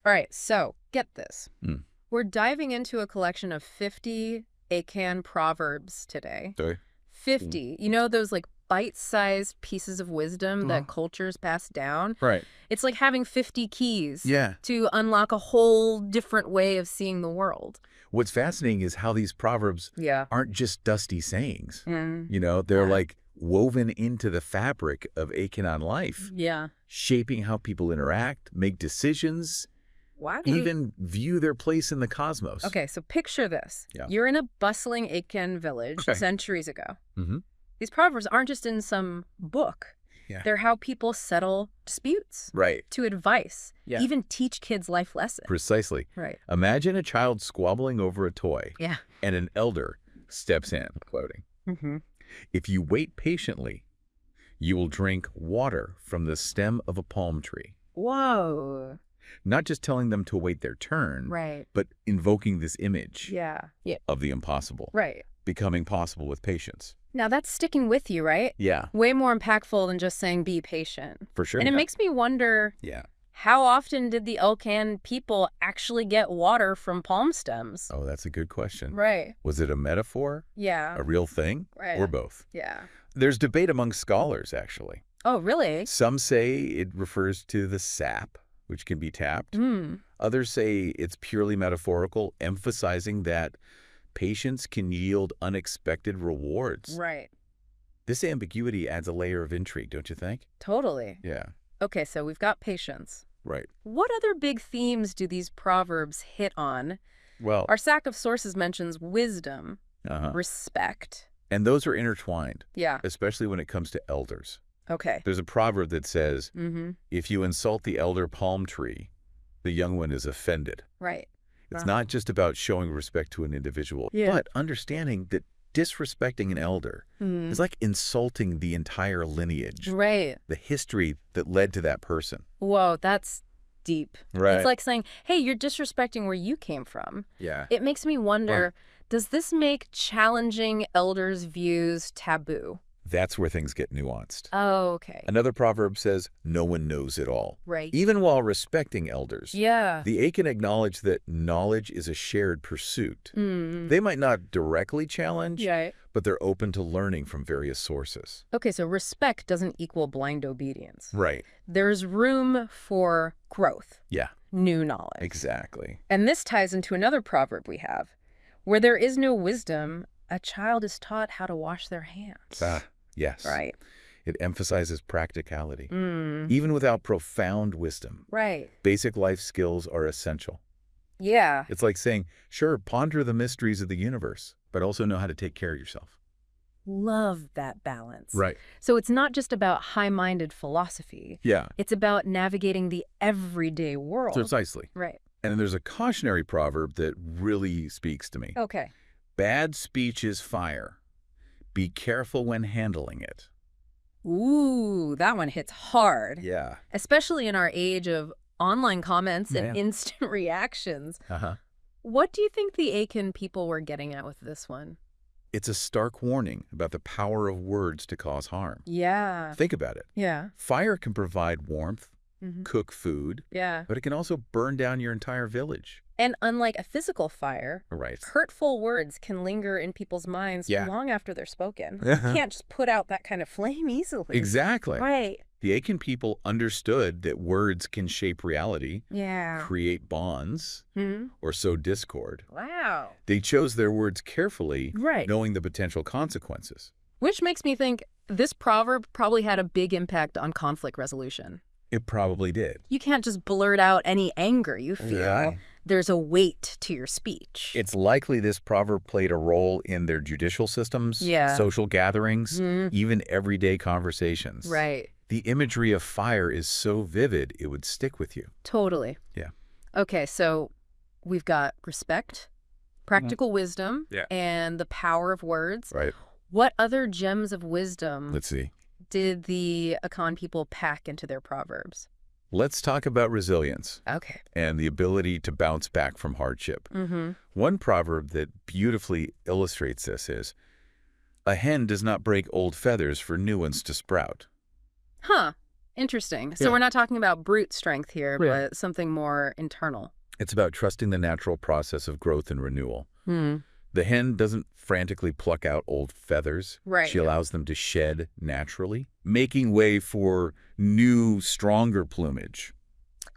All right, so get this. Mm. We're diving into a collection of 50 Akan Proverbs today. Sorry? 50. You know those like bite-sized pieces of wisdom that Oh. cultures pass down? Right. It's like having 50 keys Yeah. to unlock a whole different way of seeing the world. What's fascinating is how these proverbs Yeah. aren't just dusty sayings. Mm. They're Yeah. like woven into the fabric of Akan life, Yeah. shaping how people interact, make decisions, Why do you... even view their place in the cosmos. Okay, so picture this. Yeah. You're in a bustling Akan village Okay. centuries ago. Mm-hmm. These proverbs aren't just in some book. Yeah. They're how people settle disputes, Right. to advice, Yeah. even teach kids life lessons. Precisely. Right. Imagine a child squabbling over a toy, Yeah. and an elder steps in, quoting, Mm-hmm. "If you wait patiently, you will drink water from the stem of a palm tree." Whoa. Not just telling them to wait their turn, Right. but invoking this image Yeah. Yeah. of the impossible, Right. becoming possible with patience. Now that's sticking with you, right? Yeah, Way more impactful than just saying be patient. for sure. And it makes me wonder, Yeah. how often did the Akan people actually get water from palm stems? Oh, that's a good question. Right. Was it a metaphor, Yeah. a real thing, Right. or both? Yeah. There's debate among scholars, actually. Oh, really? Some say it refers to the sap, which can be tapped. Mm. Others say it's purely metaphorical, emphasizing that patience can yield unexpected rewards. Right. This ambiguity adds a layer of intrigue, don't you think? Totally. Yeah, Okay, so we've got patience. right. What other big themes do these proverbs hit on? Well, Our stack of sources mentions wisdom, uh-huh. respect. And those are intertwined, Yeah. especially when it comes to elders. Okay. There's a proverb that says, Mm-hmm. if you insult the elder palm tree, the young one is offended. Right. It's Uh-huh. not just about showing respect to an individual, Yeah. but understanding that disrespecting an elder Mm. is like insulting the entire lineage, Right. the history that led to that person. Whoa, that's deep. Right. It's like saying, hey, you're disrespecting where you came from. Yeah. It makes me wonder, does this make challenging elders' views taboo? That's where things get nuanced. Oh, okay. Another proverb says, no one knows it all. Right. Even while respecting elders, Yeah. the Akan acknowledge that knowledge is a shared pursuit. Mm. They might not directly challenge, Yeah. but they're open to learning from various sources. Okay, so respect doesn't equal blind obedience. Right. There's room for growth, Yeah, new knowledge. exactly. And this ties into another proverb we have. Where there is no wisdom, a child is taught how to wash their hands. Yes. Right. It emphasizes practicality. Mm. Even without profound wisdom, Right. basic life skills are essential. Yeah. It's like saying, sure, ponder the mysteries of the universe, but also know how to take care of yourself. Love that balance. Right. So it's not just about high-minded philosophy. Yeah, It's about navigating the everyday world. precisely. Right. And then there's a cautionary proverb that really speaks to me. Okay. Bad speech is fire. Be careful when handling it. Ooh, that one hits hard. Yeah. Especially in our age of online comments and Yeah. instant reactions. Uh-huh. What do you think the Akan people were getting at with this one? It's a stark warning about the power of words to cause harm. Yeah. Think about it. Yeah. Fire can provide warmth, Mhm. cook food, Yeah. but it can also burn down your entire village. And unlike a physical fire, Right. hurtful words can linger in people's minds Yeah. long after they're spoken. Uh-huh. You can't just put out that kind of flame easily. Exactly. Right. The Akan people understood that words can shape reality, Yeah. create bonds, Hmm? or sow discord. Wow. They chose their words carefully, Right. knowing the potential consequences. Which makes me think this proverb probably had a big impact on conflict resolution. It probably did. You can't just blurt out any anger you feel. Yeah. There's a weight to your speech. It's likely this proverb played a role in their judicial systems, Yeah. social gatherings, Mhm. even everyday conversations. Right. The imagery of fire is so vivid, it would stick with you. Totally. Yeah. Okay, so we've got respect, practical wisdom, Yeah. and the power of words. Right. What other gems of wisdom Let's see. did the Akan people pack into their proverbs? Let's talk about resilience Okay. and the ability to bounce back from hardship. Mm-hmm. One proverb that beautifully illustrates this is, a hen does not break old feathers for new ones to sprout. Huh. Interesting. So Yeah. we're not talking about brute strength here, Yeah. but something more internal. It's about trusting the natural process of growth and renewal. Hmm. The hen doesn't frantically pluck out old feathers. Right. She allows them to shed naturally, making way for new, stronger plumage.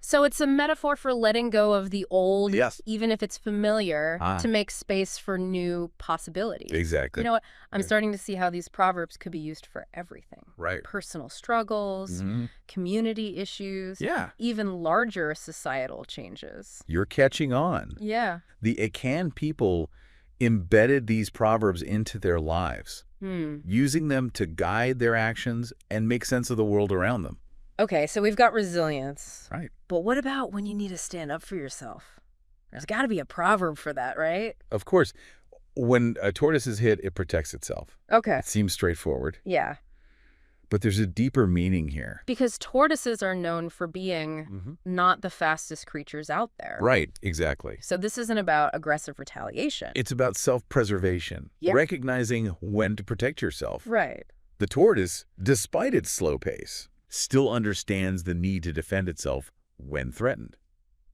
So it's a metaphor for letting go of the old, Yes. even if it's familiar, Ah. to make space for new possibilities. Exactly. You know what? I'm Yeah. starting to see how these proverbs could be used for everything. Right. Personal struggles, Mhm. community issues, Yeah. even larger societal changes. You're catching on. Yeah. The Akan people embedded these proverbs into their lives, using them to guide their actions and make sense of the world around them. Okay, so we've got resilience. Right. But what about when you need to stand up for yourself? There's got to be a proverb for that, right? Of course, when a tortoise is hit, it protects itself. Okay. It seems straightforward, Yeah. but there's a deeper meaning here. Because tortoises are known for being not the fastest creatures out there. Right, exactly. So this isn't about aggressive retaliation. It's about self-preservation, Yeah. recognizing when to protect yourself. Right. The tortoise, despite its slow pace, still understands the need to defend itself when threatened.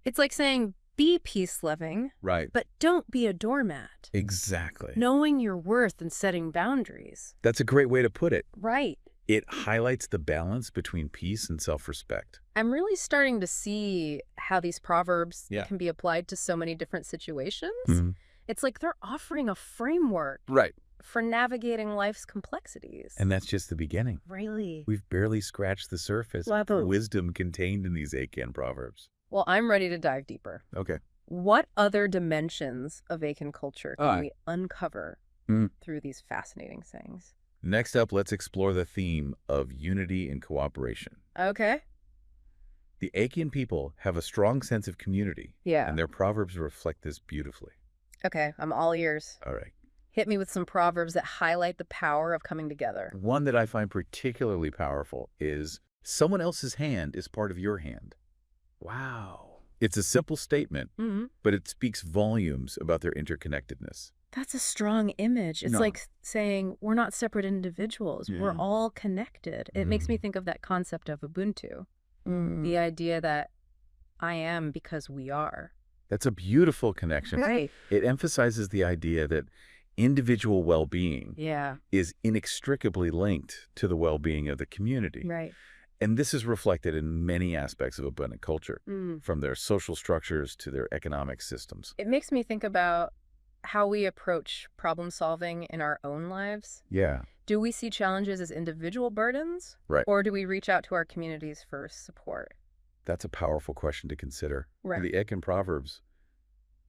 It's like saying, be peace-loving, Right. but don't be a doormat. Exactly. Knowing your worth and setting boundaries. That's a great way to put it. Right. It highlights the balance between peace and self-respect. I'm really starting to see how these proverbs Yeah. can be applied to so many different situations. Mhm. It's like they're offering a framework Right. for navigating life's complexities. And that's just the beginning. Really? We've barely scratched the surface of Level. wisdom contained in these Akan proverbs. Well, I'm ready to dive deeper. Okay. What other dimensions of Akan culture can Alright. we uncover Mm. through these fascinating sayings? Next up, let's explore the theme of unity and cooperation. Okay. The Akan people have a strong sense of community, Yeah. and their proverbs reflect this beautifully. Okay, I'm all ears. All right. Hit me with some proverbs that highlight the power of coming together. One that I find particularly powerful is, someone else's hand is part of your hand. Wow. It's a simple statement, but it speaks volumes about their interconnectedness. That's a strong image. It's No. like saying we're not separate individuals. We're Yeah. all connected. It makes me think of that concept of Ubuntu. The idea that I am because we are. That's a beautiful connection. Right. It emphasizes the idea that individual well-being Yeah. is inextricably linked to the well-being of the community. Right. And this is reflected in many aspects of abundant culture, Mm. from their social structures to their economic systems. It makes me think about how we approach problem solving in our own lives. Yeah. Do we see challenges as individual burdens? Right. Or do we reach out to our communities for support? That's a powerful question to consider. Right. The Akan Proverbs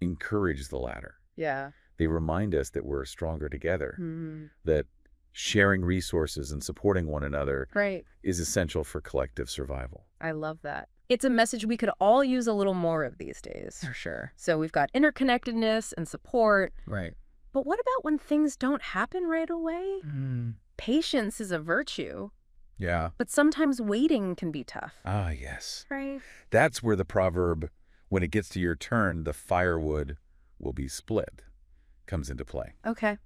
encourage the latter. Yeah. They remind us that we're stronger together, Mm. that sharing resources and supporting one another Right. is essential for collective survival. I love that. It's a message we could all use a little more of these days. For sure. So we've got interconnectedness and support. Right. But what about when things don't happen right away? Patience is a virtue, Yeah. but sometimes waiting can be tough. Ah, yes. Right. That's where the proverb, when it gets to your turn, the firewood will be split, comes into play. Okay.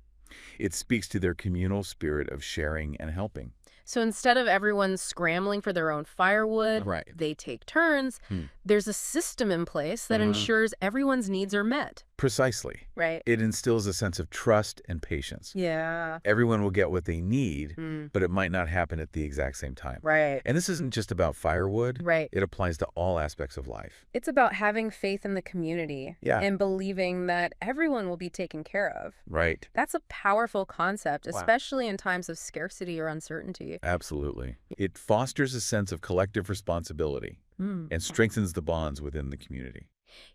It speaks to their communal spirit of sharing and helping. So instead of everyone scrambling for their own firewood, Right. they take turns. There's a system in place that ensures everyone's needs are met. Precisely. Right. It instills a sense of trust and patience. Yeah. Everyone will get what they need, Mm. but it might not happen at the exact same time. Right. And this isn't just about firewood. Right. It applies to all aspects of life. It's about having faith in the community Yeah. and believing that everyone will be taken care of. Right. That's a powerful concept, Wow. especially in times of scarcity or uncertainty. Absolutely. It fosters a sense of collective responsibility and strengthens the bonds within the community.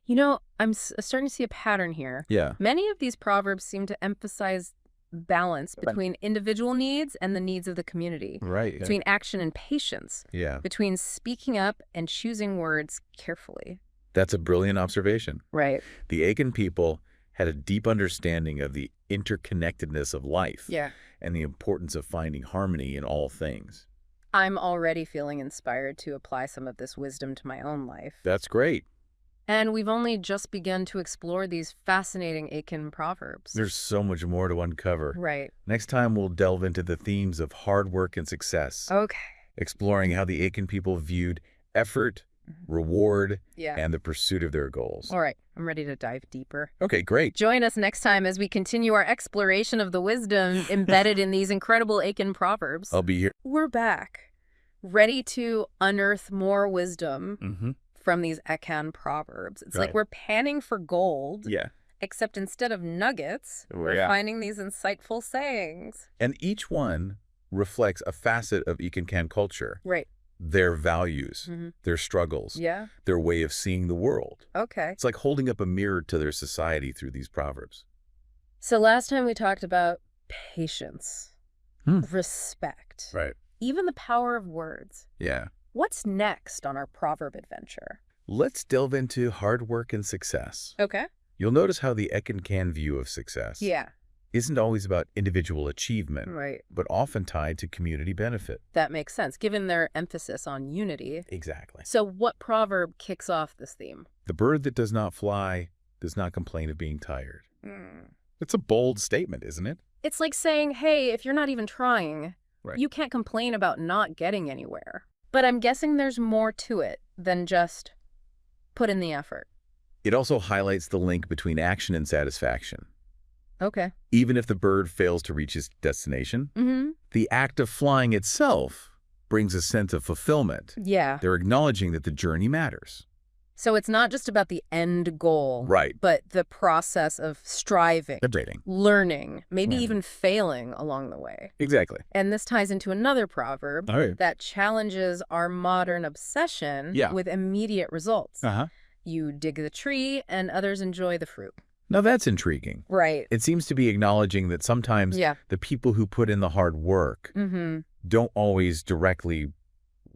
You know, I'm starting to see a pattern here. Yeah. Many of these proverbs seem to emphasize balance between individual needs and the needs of the community, Right. between action and patience, Yeah. between speaking up and choosing words carefully. That's a brilliant observation. Right. The Akan people had a deep understanding of the interconnectedness of life Yeah. and the importance of finding harmony in all things. I'm already feeling inspired to apply some of this wisdom to my own life. That's great. And we've only just begun to explore these fascinating Akan proverbs. There's so much more to uncover. Right. Next time, we'll delve into the themes of hard work and success, Okay. exploring how the Akan people viewed effort, reward, Yeah. and the pursuit of their goals. All right, I'm ready to dive deeper. Okay, great. Join us next time as we continue our exploration of the wisdom embedded in these incredible Akan Proverbs. I'll be here. We're back, ready to unearth more wisdom from these Akan Proverbs. It's like we're panning for gold. Yeah. Except instead of nuggets, we're finding these insightful sayings. And each one reflects a facet of Akan culture. Right. Their values, their struggles, their way of seeing the world. Okay. It's like holding up a mirror to their society through these proverbs. So last time we talked about patience, respect, even the power of words. Yeah. What's next on our proverb adventure? Let's delve into hard work and success. Okay. You'll notice how the Akan view of success isn't always about individual achievement, but often tied to community benefit. That makes sense, given their emphasis on unity. Exactly. So what proverb kicks off this theme? The bird that does not fly does not complain of being tired. It's a bold statement, isn't it? It's like saying, hey, if you're not even trying, you can't complain about not getting anywhere. But I'm guessing there's more to it than just put in the effort. It also highlights the link between action and satisfaction. Okay. Even if the bird fails to reach its destination, the act of flying itself brings a sense of fulfillment. Yeah. They're acknowledging that the journey matters. So it's not just about the end goal, Right. but the process of striving, Updating. learning, maybe even failing along the way. Exactly. And this ties into another proverb that challenges our modern obsession with immediate results. You dig the tree and others enjoy the fruit. Now that's intriguing. Right. It seems to be acknowledging that sometimes the people who put in the hard work don't always directly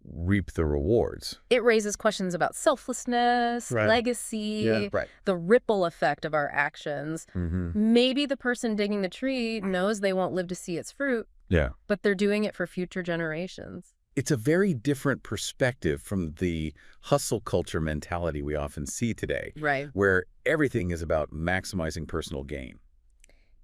reap the rewards. It raises questions about selflessness, legacy, the ripple effect of our actions. Maybe the person digging the tree knows they won't live to see its fruit, but they're doing it for future generations. It's a very different perspective from the hustle culture mentality we often see today, where everything is about maximizing personal gain.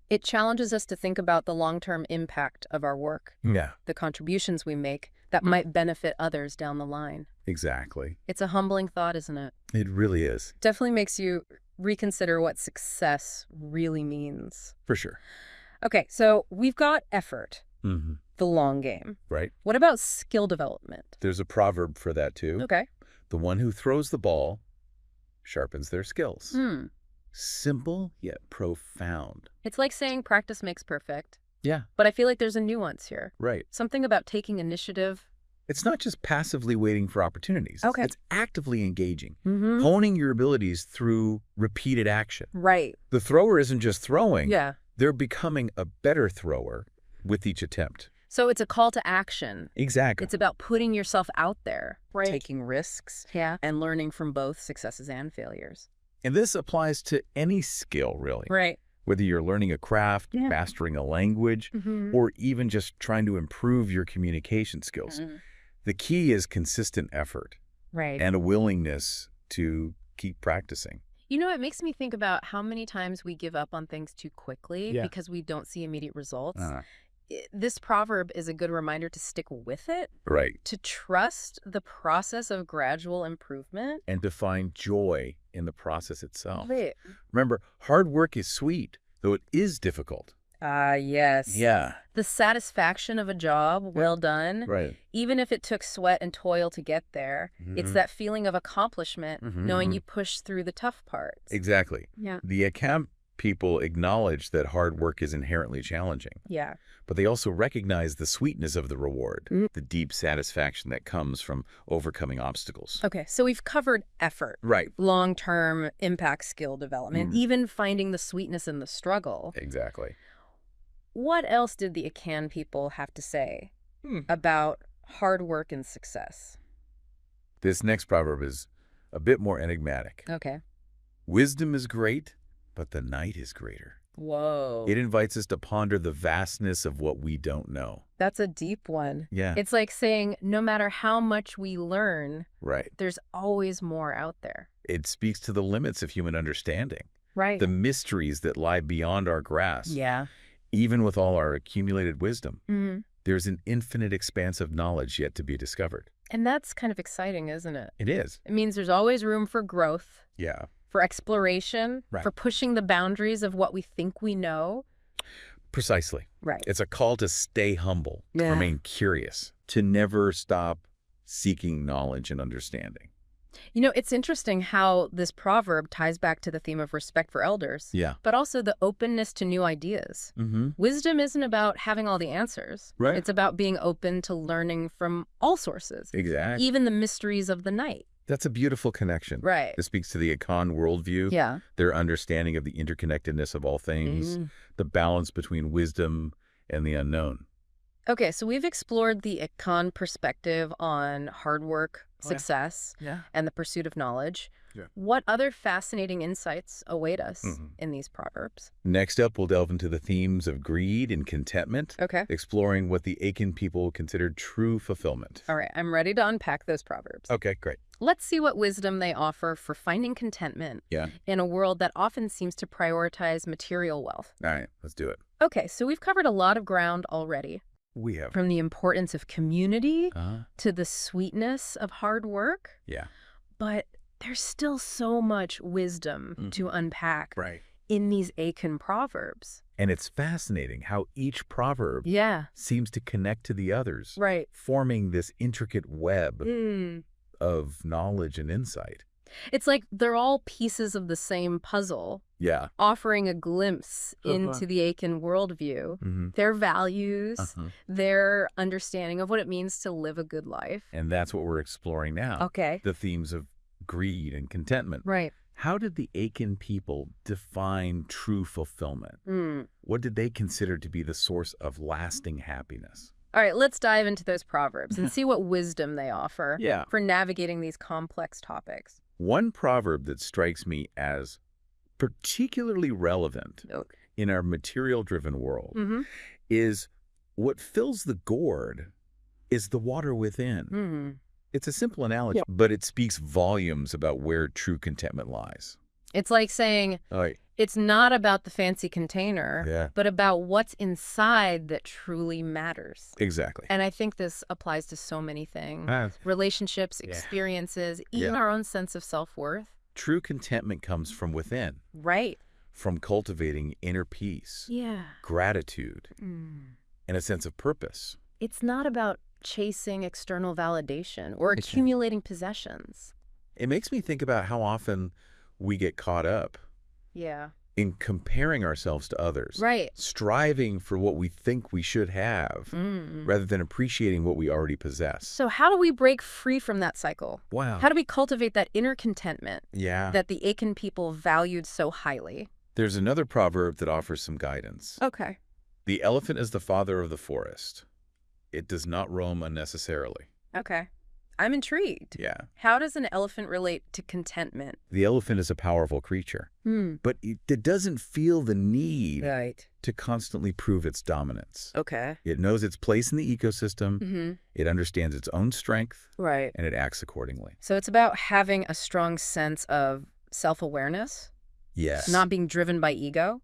It challenges us to think about the long-term impact of our work, the contributions we make that might benefit others down the line. Exactly. It's a humbling thought, isn't it? It really is. Definitely makes you reconsider what success really means. For sure. Okay, so we've got effort. The long game. Right. What about skill development? There's a proverb for that too. Okay. The one who throws the ball sharpens their skills. Simple yet profound. It's like saying practice makes perfect. Yeah. But I feel like there's a nuance here. Right. Something about taking initiative. It's not just passively waiting for opportunities. Okay. It's actively engaging, honing your abilities through repeated action. Right. The thrower isn't just throwing. Yeah. They're becoming a better thrower with each attempt. So it's a call to action. Exactly. It's about putting yourself out there, taking risks, and learning from both successes and failures. And this applies to any skill, really. Right. Whether you're learning a craft, mastering a language, or even just trying to improve your communication skills. The key is consistent effort and a willingness to keep practicing. You know, it makes me think about how many times we give up on things too quickly because we don't see immediate results. This proverb is a good reminder to stick with it. Right. To trust the process of gradual improvement. And to find joy in the process itself. Right. Remember, hard work is sweet, though it is difficult. Yes. Yeah. The satisfaction of a job well done, even if it took sweat and toil to get there, it's that feeling of accomplishment, knowing you pushed through the tough parts. Exactly. Yeah. The Akan people acknowledge that hard work is inherently challenging. Yeah. But they also recognize the sweetness of the reward, the deep satisfaction that comes from overcoming obstacles. Okay, so we've covered effort, long-term impact skill development, even finding the sweetness in the struggle. Exactly. What else did the Akan people have to say about hard work and success? This next proverb is a bit more enigmatic. Okay. Wisdom is great, but the night is greater. Whoa. It invites us to ponder the vastness of what we don't know. That's a deep one. Yeah. It's like saying no matter how much we learn, there's always more out there. It speaks to the limits of human understanding. Right. The mysteries that lie beyond our grasp. Yeah. Even with all our accumulated wisdom, There's an infinite expanse of knowledge yet to be discovered. And that's kind of exciting, isn't it? It is. It means there's always room for growth. Yeah. For exploration. Right. For pushing the boundaries of what we think we know. Precisely. Right. It's a call to stay humble, remain curious, to never stop seeking knowledge and understanding. You know, it's interesting how this proverb ties back to the theme of respect for elders. Yeah. But also the openness to new ideas. Wisdom isn't about having all the answers. Right. It's about being open to learning from all sources. Exactly. Even the mysteries of the night. That's a beautiful connection. Right. It speaks to the Akan worldview. Yeah. Their understanding of the interconnectedness of all things, the balance between wisdom and the unknown. Okay, so we've explored the Akan perspective on hard work, success, and the pursuit of knowledge. Yeah. What other fascinating insights await us in these proverbs? Next up, we'll delve into the themes of greed and contentment, exploring what the Akan people considered true fulfillment. All right, I'm ready to unpack those proverbs. Okay, great. Let's see what wisdom they offer for finding contentment in a world that often seems to prioritize material wealth. All right, let's do it. Okay, so we've covered a lot of ground already. We have. From the importance of community to the sweetness of hard work. Yeah. But there's still so much wisdom to unpack in these Akan proverbs. And it's fascinating how each proverb seems to connect to the others, forming this intricate web of knowledge and insight. It's like they're all pieces of the same puzzle, offering a glimpse into the Akan worldview, their values, their understanding of what it means to live a good life. And that's what we're exploring now. Okay. The themes of greed and contentment. Right. How did the Akan people define true fulfillment? What did they consider to be the source of lasting happiness? All right, let's dive into those proverbs and see what wisdom they offer for navigating these complex topics. One proverb that strikes me as particularly relevant in our material-driven world is, what fills the gourd is the water within. It's a simple analogy, but it speaks volumes about where true contentment lies. It's like saying, it's not about the fancy container, but about what's inside that truly matters. Exactly. And I think this applies to so many things. Relationships, experiences, even our own sense of self-worth. True contentment comes from within. Right. From cultivating inner peace, gratitude, and a sense of purpose. It's not about chasing external validation or accumulating possessions. It makes me think about how often we get caught up in comparing ourselves to others. Right. Striving for what we think we should have rather than appreciating what we already possess. So how do we break free from that cycle? Wow. How do we cultivate that inner contentment that the Akan people valued so highly? There's another proverb that offers some guidance. Okay. The elephant is the father of the forest. It does not roam unnecessarily. Okay. I'm intrigued. Yeah. How does an elephant relate to contentment? The elephant is a powerful creature, but it doesn't feel the need to constantly prove its dominance. Okay. It knows its place in the ecosystem, it understands its own strength, and it acts accordingly. So it's about having a strong sense of self-awareness? Yes. Not being driven by ego?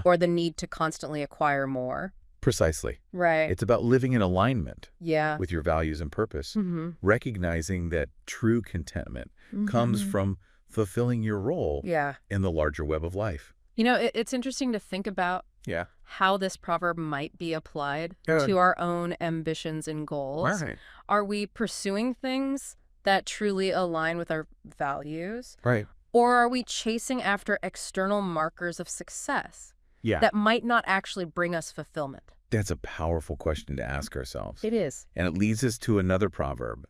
Or the need to constantly acquire more? Precisely. Right. It's about living in alignment with your values and purpose, recognizing that true contentment comes from fulfilling your role in the larger web of life. You know, it's interesting to think about how this proverb might be applied to our own ambitions and goals. Right. Are we pursuing things that truly align with our values? Right. Or are we chasing after external markers of success that might not actually bring us fulfillment? That's a powerful question to ask ourselves. It is. And it leads us to another proverb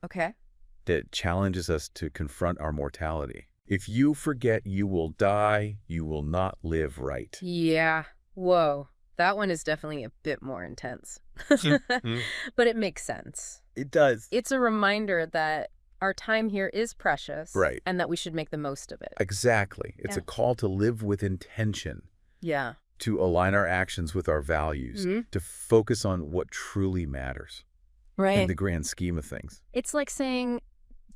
that challenges us to confront our mortality. If you forget you will die, you will not live right. Yeah. Whoa. That one is definitely a bit more intense. But it makes sense. It does. It's a reminder that our time here is precious and that we should make the most of it. Exactly. It's a call to live with intention. Yeah. To align our actions with our values, to focus on what truly matters in the grand scheme of things. It's like saying,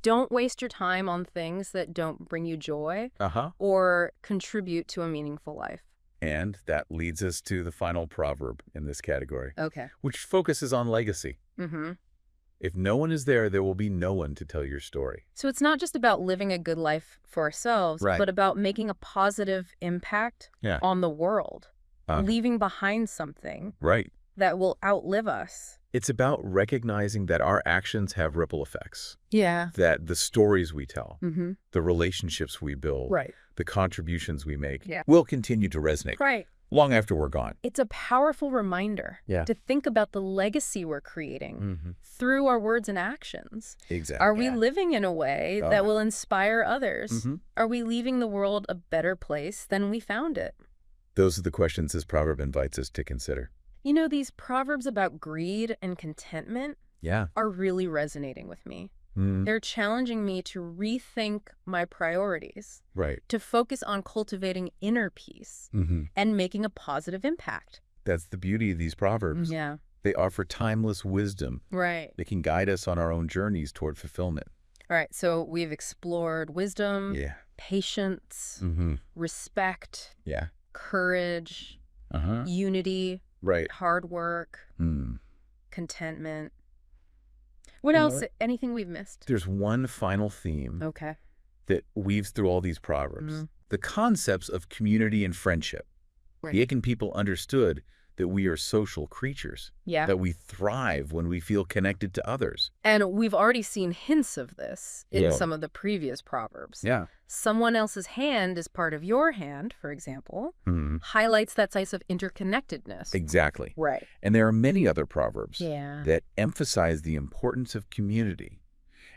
don't waste your time on things that don't bring you joy or contribute to a meaningful life. And that leads us to the final proverb in this category, okay, which focuses on legacy. mm-hmm. If no one is there, there will be no one to tell your story. So it's not just about living a good life for ourselves, Right. but about making a positive impact on the world, leaving behind something that will outlive us. It's about recognizing that our actions have ripple effects. Yeah. That the stories we tell, the relationships we build, Right. the contributions we make will continue to resonate Right. long after we're gone. It's a powerful reminder to think about the legacy we're creating through our words and actions. Exactly. Are we living in a way that will inspire others? Are we leaving the world a better place than we found it? Those are the questions this proverb invites us to consider. You know, these proverbs about greed and contentment are really resonating with me. They're challenging me to rethink my priorities, to focus on cultivating inner peace and making a positive impact. That's the beauty of these proverbs. Yeah. They offer timeless wisdom. Right. They can guide us on our own journeys toward fulfillment. All right, so we've explored wisdom, patience, respect, courage, unity, hard work, contentment. What else? Anything we've missed? There's one final theme that weaves through all these proverbs. The concepts of community and friendship. The Akan people understood that we are social creatures, that we thrive when we feel connected to others. And we've already seen hints of this in some of the previous proverbs. Someone else's hand is part of your hand, for example, highlights that sense of interconnectedness. Exactly. Right. And there are many other proverbs that emphasize the importance of community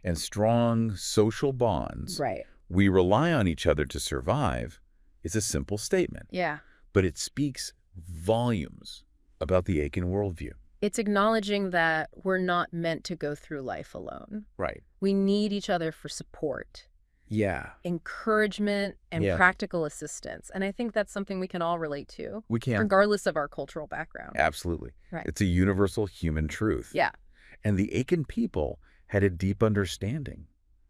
and strong social bonds. Right. We rely on each other to survive is a simple statement. Yeah. But it speaks volumes about the Akan worldview. It's acknowledging that we're not meant to go through life alone. Right. We need each other for support, encouragement, and practical assistance. And I think that's something we can all relate to. We can. Regardless of our cultural background. Absolutely. Right. It's a universal human truth. Yeah. And the Akan people had a deep understanding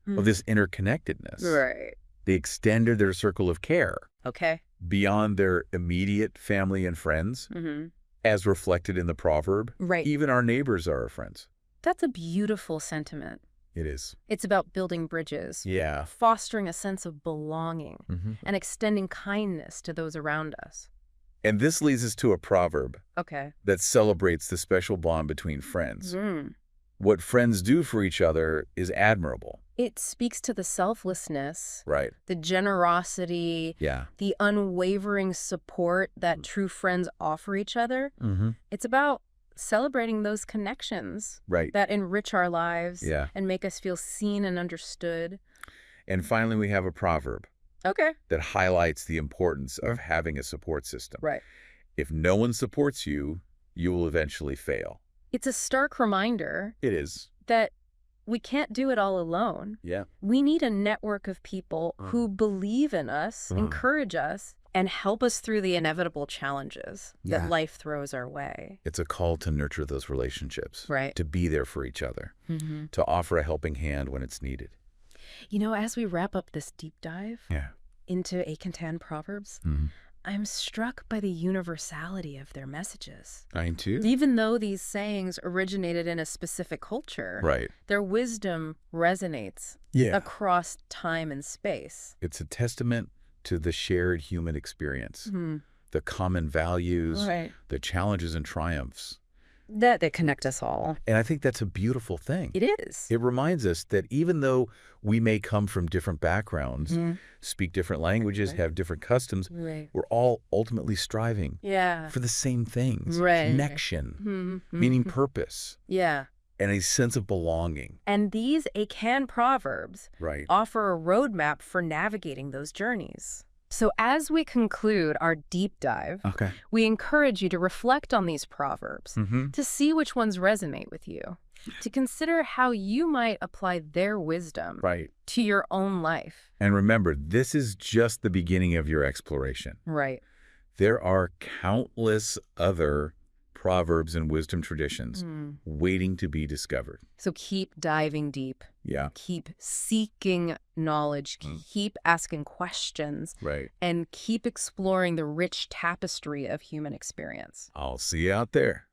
of this interconnectedness. Right. They extended their circle of care beyond their immediate family and friends, as reflected in the proverb. Right. Even our neighbors are our friends. That's a beautiful sentiment. It is. It's about building bridges, fostering a sense of belonging, and extending kindness to those around us. And this leads us to a proverb that celebrates the special bond between friends. What friends do for each other is admirable. It speaks to the selflessness, Right. the generosity, the unwavering support that true friends offer each other. It's about celebrating those connections that enrich our lives and make us feel seen and understood. And finally, we have a proverb that highlights the importance of having a support system. Right. If no one supports you, you will eventually fail. It's a stark reminder. It is. That we can't do it all alone. Yeah. We need a network of people who believe in us, encourage us, and help us through the inevitable challenges that life throws our way. It's a call to nurture those relationships. Right. To be there for each other. To offer a helping hand when it's needed. You know, as we wrap up this deep dive into Akan Proverbs, I'm struck by the universality of their messages. I am too. Even though these sayings originated in a specific culture, their wisdom resonates across time and space. It's a testament to the shared human experience, the common values, the challenges and triumphs. That they connect us all. And I think that's a beautiful thing. It is. It reminds us that even though we may come from different backgrounds, speak different languages, have different customs, we're all ultimately striving for the same things. Connection, meaning purpose. And a sense of belonging. And these Akan Proverbs offer a roadmap for navigating those journeys. So as we conclude our deep dive, we encourage you to reflect on these proverbs, to see which ones resonate with you, to consider how you might apply their wisdom to your own life. And remember, this is just the beginning of your exploration. There are countless other proverbs and wisdom traditions waiting to be discovered. So keep diving deep. Yeah. Keep seeking knowledge. Keep asking questions. Right. And keep exploring the rich tapestry of human experience. I'll see you out there.